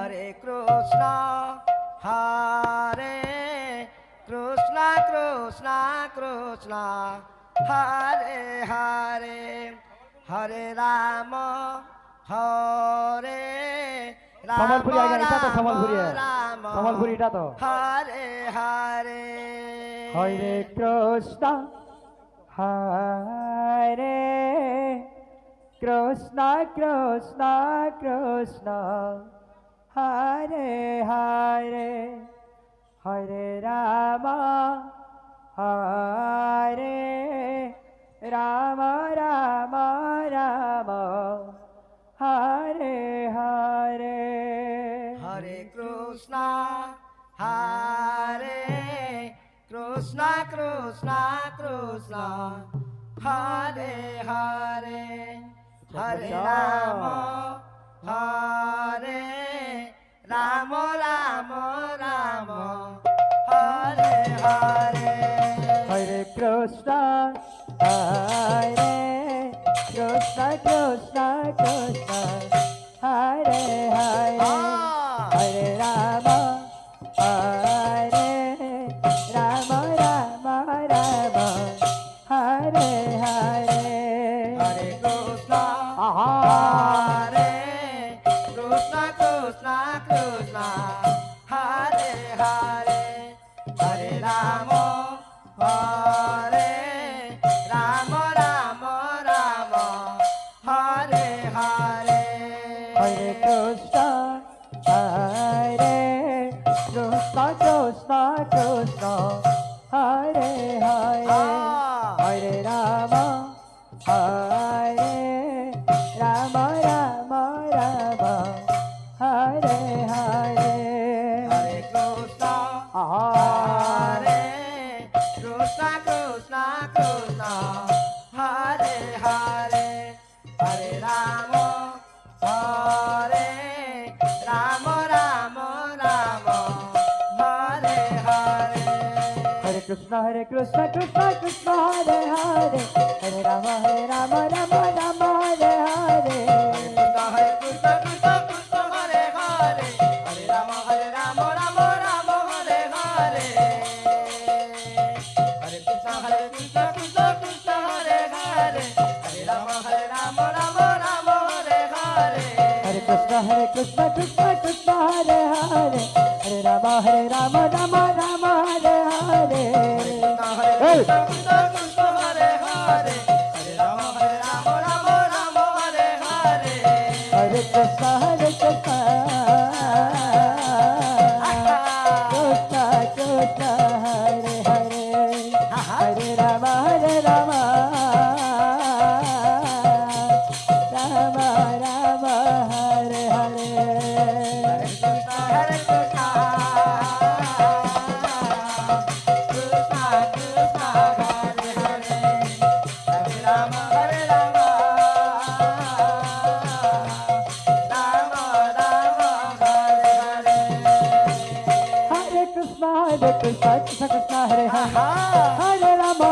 Hare Krishna, Hare Krishna, Krishna Krishna, Hare Hare, Hare Rama, Hare Sambalpuri আগে এটা তো Sambalpuri Rama, Sambalpuri এটা তো Hare Hare, হরে কৃষ্ণ হরে কৃষ্ণ কৃষ্ণ কৃষ্ণ হরে হরে হরে রাম হরে Ram Ram Ram Hare Hare Hare Krishna, Hare Krishna, Krishna Krishna, Hare Hare, Hare Rama, Hare Rama, Rama Rama, Hare Hare, Hare Krishna, Hare Krishna, Krishna Krishna, Hare Hare, Hare Rama, Hare Rama, Rama Rama, Hare Hare, Hare Krishna, Aha. Hare Krishna, Krishna Krishna, Hare Hare, Hare Rama, Hare Rama, Rama Rama, Hare Hare, Hare Krishna, Hare Krishna, Krishna Krishna, Hare Hare, Hare Rama, Hare Rama, Rama Rama, Hare Hare, Hare Krishna, Aha. Hare Krishna, Krishna Krishna, Hare Hare, Hare Rama, Hare Rama, Rama Rama, Hare Hare, Hare Krishna, Krishna Krishna, Hare Hare, Hare Rama, Rama Rama, Hare Hare. Hare Krishna, Krishna Krishna, Hare Hare, Hare Rama, Rama Rama, Hare Hare, Hare Krishna, Krishna Krishna, Hare Hare, Hare Rama, Rama Rama, Hare Hare, Hare Krishna, Krishna Krishna, Hare Hare, Hare Rama, Rama Rama, Hare Hare. Hare Krishna, Krishna Krishna, Hare Hare, Hare Rama, Rama Rama, Hare Hare, Hare Krishna, Krishna Krishna, Hare Hare, Hare Rama, Rama Rama, Hare Hare. Hare Krishna, Krishna Krishna, Hare Hare, Hare Rama, Rama Rama, Hare Hare. Hare Krishna, Krishna Krishna, Hare Hare, Hare Rama,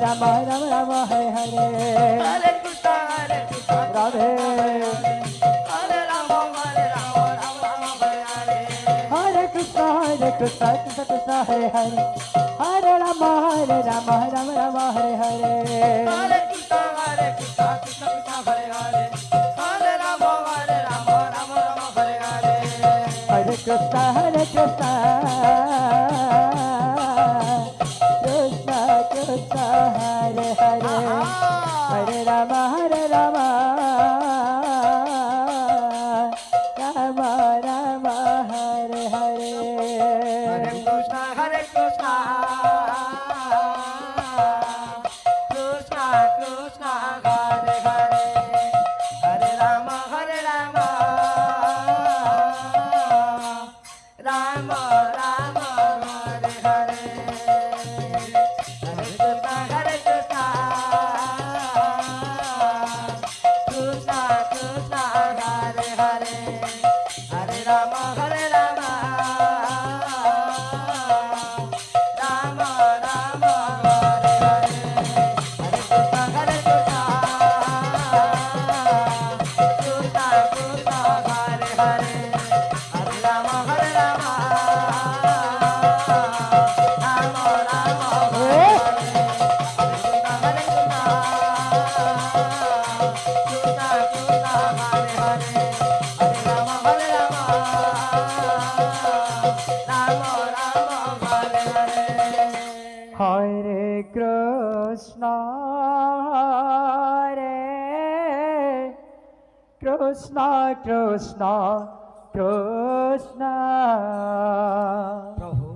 Rama Rama, Hare Hare. Hare Krishna, Krishna Radhe. Hare Rama, Rama Hare Hare. Hare Krishna, Krishna Krishna, Hare Hare, Hare Rama, Rama Rama, Hare Hare. Hare Krishna, Krishna Krishna, Hare Hare, Hare Rama, Rama Hare Hare. Hare Krishna, Krishna Krishna, Hare Hare, Hare Rama, Rama Rama, Hare Hare. Hare Krishna, Krishna Krishna, Hare Hare, Hare Rama, Rama Rama, Hare Hare. Hare Krishna, Krishna Krishna, Hare Hare, Hare Rama, Rama Rama, Hare Hare. Hare Krishna, Krishna Krishna, Hare Hare, Hare Krishna Krishna Krishna প্রভু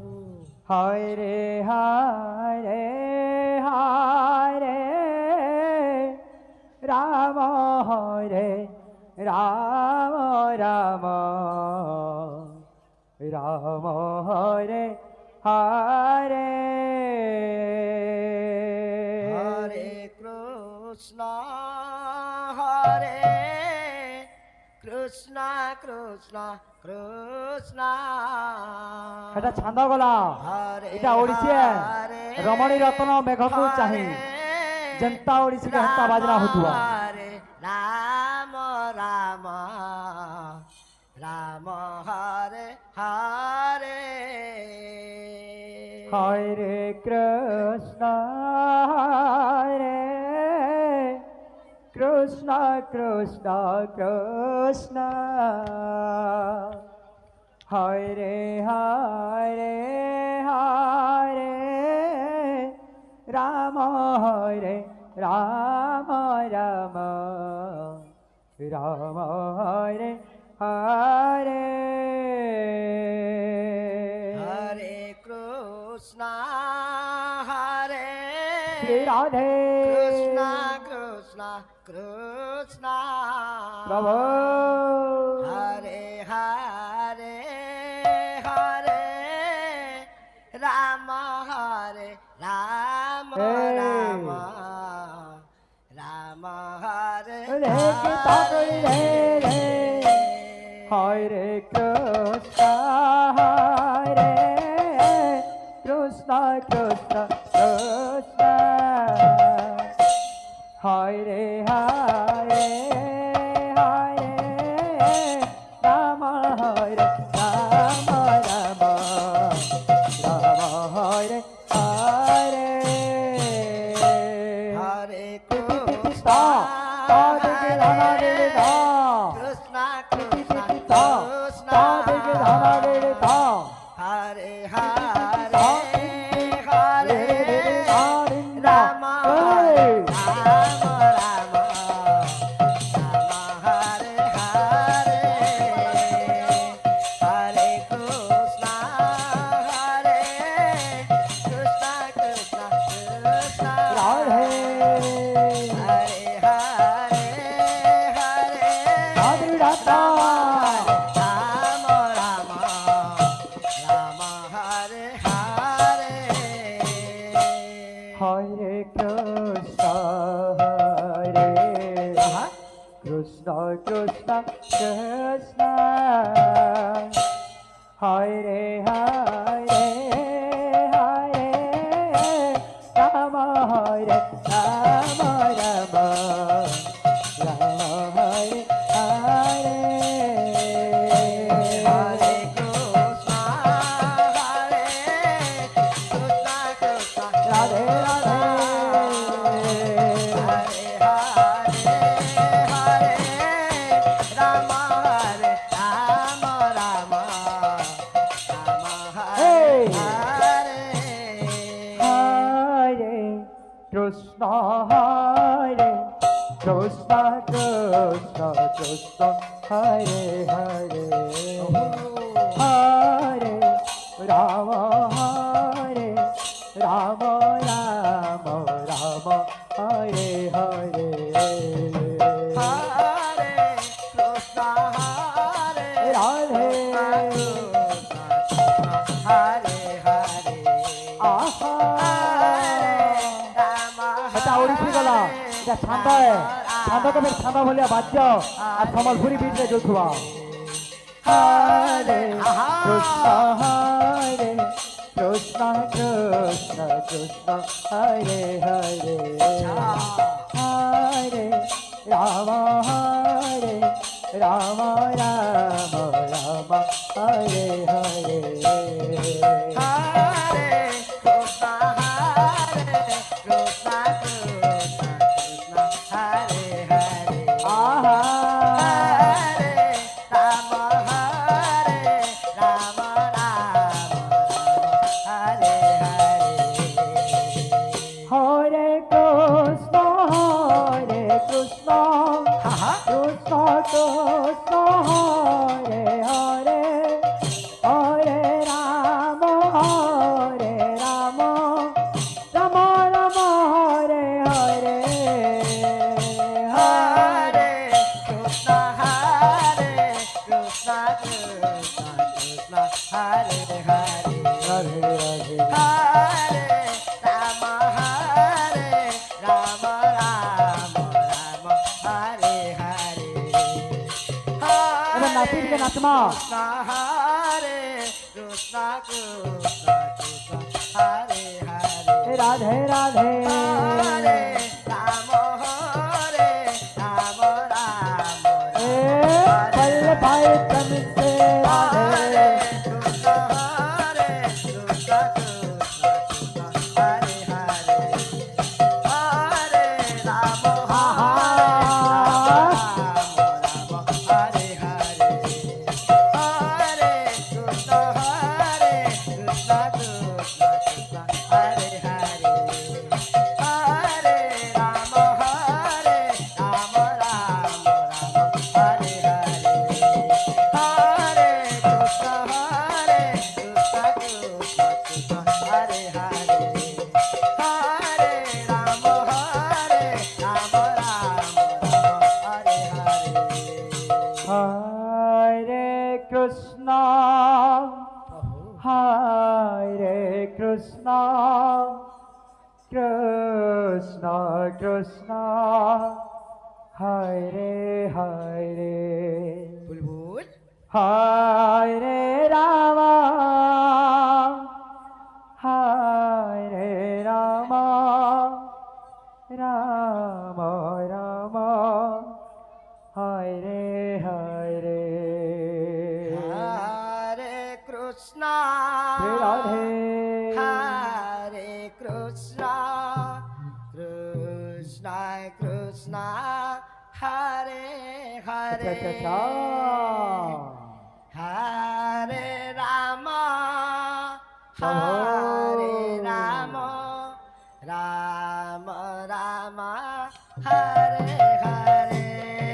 হরে হরে হরে রাম হরে রাম রাম রাম হরে হরে হরে কৃষ্ণ হরে কৃষ্ণ কৃষ্ণ কৃষ্ণ এটা ছান্দ গলা হরে এটা ওড়িশিয়া হরে রমণী রত্ন মেঘକୁ ଚାହିଁ ଯେନ୍ତା ଓଡ଼ିଶୀରେ ହେନ୍ତା ବାଜନା ହଉଥିବା ହରେ ରାମ ରାମ ରାମ ହରେ ହରେ হরে কৃষ্ণ হরে কৃষ্ণ কৃষ্ণ কৃষ্ণ হরে হরে হরে রাম হরে রাম রাম রাম হরে হরে হরে কৃষ্ণ হরে শ্রী রাধে কৃষ্ণ কৃষ্ণ কৃষ্ণ প্রভু হরে হরে হরে রাম হরে রাম রাম রাম হরে রে গীতা করি রে রে হরে কৃষ্ণ হরে কৃষ্ণ কৃষ্ণ কৃষ্ণ হরে হরে হরে রাম হরে রাম রাম রাম হরে হরে হরে তা তা দিকে ধানা রে তা কৃষ্ণ কৃষ্ণ তা কৃষ্ণ তা দিকে ধানা রে তা হরে হরে হরে রাম রাম রাম হরে হরে হরে কৃষ্ণ হরে কৃষ্ণ কৃষ্ণ কৃষ্ণ রাধে হরে হরে হরে রাধে রাধা রাম রাম রাম হরে হরে হরে কৃষ্ণ হরে কৃষ্ণ কৃষ্ণ কৃষ্ণ হরে হরে হরে রাম হরে রাম রাম রাম হরে হরে হরে কৃষ্ণ হরে কৃষ্ণ কৃষ্ণ রাধে রাধে হরে হরে হরে রাম হরে রাম রাম রাম হরে হরে হরে কৃষ্ণ হরে কৃষ্ণ কৃষ্ণ কৃষ্ণ হরে হরে হরে রাম হরে রাম রাম রাম হরে হরে হরে কৃষ্ণ হরে রাধে হরে হরে আহা রাম এটা ওড়িশি গলা এটা ছান্দ ছান্দ কবে ছান্দ ভলিয়া বাদ্য আর সম্বলপুরী বিটরে যোথুয়া হরে কৃষ্ণ হরে কৃষ্ণ কৃষ্ণ কৃষ্ণ হরে হরে হরে রাম হরে রাম রাম রাম হরে হরে হরে কৃষ্ণ হরে কৃষ্ণ কৃষ্ণ কৃষ্ণ হরে হরে আহা হরে রাম হরে রাম রাম হরে হরে হরে কৃষ্ণ কৃষ্ণ হা হা Krishna Hare Hare Radhe Radhe Hare Rama Hare Rama Rama Rama Hare Hare এবার নাচিয়ে নাচমা Krishna Hare Krishna Krishna Krishna Hare Hare Radhe Radhe Hare Rama Hare Rama Rama এ পল ভাই তমসে Radhe Hare Krishna Hare Krishna Krishna Krishna Hare Hare Hare Rama Hare Rama Hare Hare Hare Krishna Hare Krishna Krishna Krishna Hare Hare Hare Rama Hare Rama Rama Rama Hare Hare Hare Krishna Hare Krishna Krishna Krishna Hare Hare Hare Rama Hare Rama Rama Rama Hare Hare হরে কৃষ্ণ হরে কৃষ্ণ কৃষ্ণ কৃষ্ণ হরে হরে বুলবুল হরে রাম হরে Ram Ram Ram Hare Hare Hare Krishna Radhe Hare Krishna Krishna Krishna Hare আচ্ছা Hare আচ্ছা